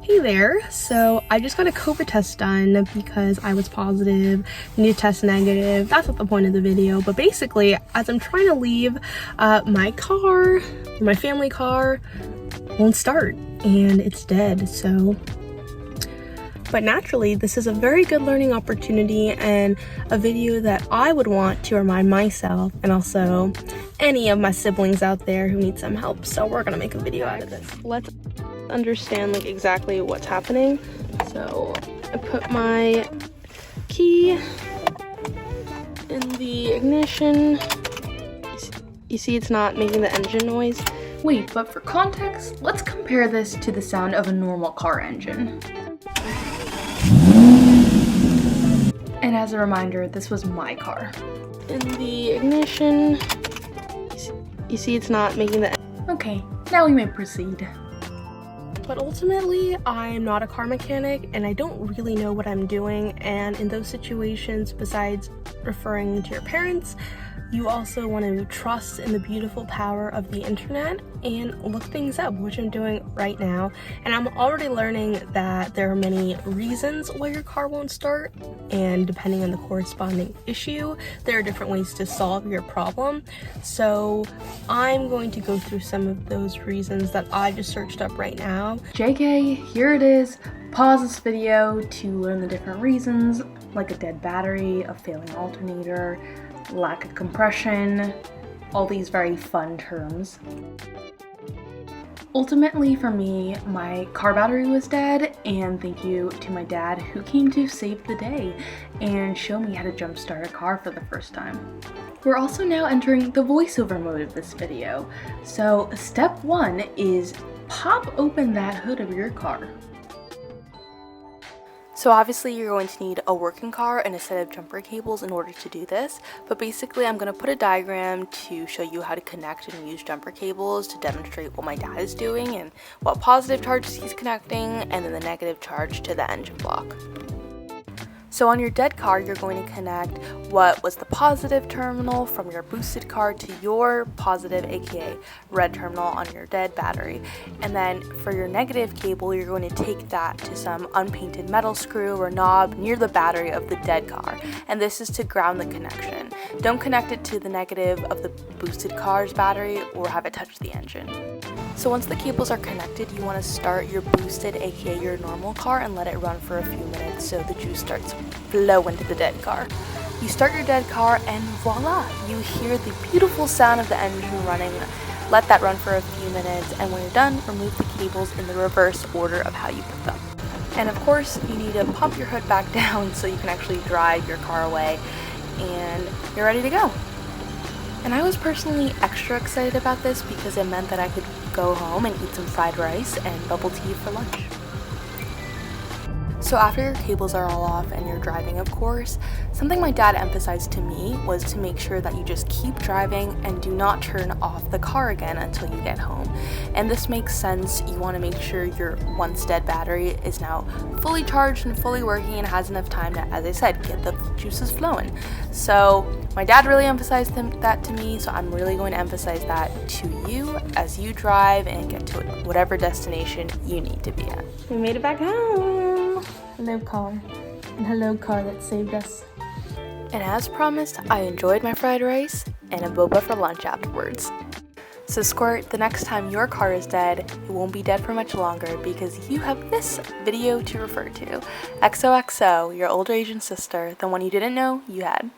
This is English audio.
Hey there, so I just got a COVID test done because I was positive, new test negative. That's not the point of the video, but basically as I'm trying to leave, my car, my family car won't start and it's dead. So but naturally, this is a very good learning opportunity and a video that I would want to remind myself and also any of my siblings out there who need some help. So we're gonna make a video out of this. Let's understand like exactly what's happening. So I put my key in the ignition. You see it's not making the engine noise. Wait, but for context, let's compare this to the sound of a normal car engine. And as a reminder, this was my car. In the ignition, you see it's not making the. Okay, now we may proceed. But ultimately, I'm not a car mechanic and I don't really know what I'm doing, and in those situations, besides referring to your parents, you also want to trust in the beautiful power of the internet and look things up, which I'm doing right now. And I'm already learning that there are many reasons why your car won't start, and depending on the corresponding issue, there are different ways to solve your problem. So I'm going to go through some of those reasons that I just searched up right now. JK, here it is. Pause this video to learn the different reasons, like a dead battery, a failing alternator, lack of compression, all these very fun terms. Ultimately for me, my car battery was dead, and thank you to my dad who came to save the day and show me how to jumpstart a car for the first time. We're also now entering the voiceover mode of this video. So step one is pop open that hood of your car. So obviously you're going to need a working car and a set of jumper cables in order to do this, but basically I'm going to put a diagram to show you how to connect and use jumper cables to demonstrate what my dad is doing and what positive charges he's connecting, and then the negative charge to the engine block. So on your dead car, you're going to connect what was the positive terminal from your boosted car to your positive, aka red terminal on your dead battery. And then for your negative cable, you're going to take that to some unpainted metal screw or knob near the battery of the dead car. And this is to ground the connection. Don't connect it to the negative of the boosted car's battery or have it touch the engine. So once the cables are connected, you want to start your boosted, aka your normal car, and let it run for a few minutes so the juice starts flowing to the dead car. You start your dead car and voila, you hear the beautiful sound of the engine running. Let that run for a few minutes, and when you're done, remove the cables in the reverse order of how you put them. And of course, you need to pop your hood back down so you can actually drive your car away, and you're ready to go. And I was personally extra excited about this because it meant that I could go home and eat some fried rice and bubble tea for lunch. So after your cables are all off and you're driving, of course, something my dad emphasized to me was to make sure that you just keep driving and do not turn off the car again until you get home. And this makes sense. You want to make sure your once dead battery is now fully charged and fully working and has enough time to, as I said, get the juices flowing. So my dad really emphasized that to me, so I'm really going to emphasize that to you as you drive and get to whatever destination you need to be at. We made it back home. Hello car. And hello car that saved us. And as promised, I enjoyed my fried rice and a boba for lunch afterwards. So Squirt, the next time your car is dead, it won't be dead for much longer because you have this video to refer to. XOXO, your older Asian sister, the one you didn't know you had.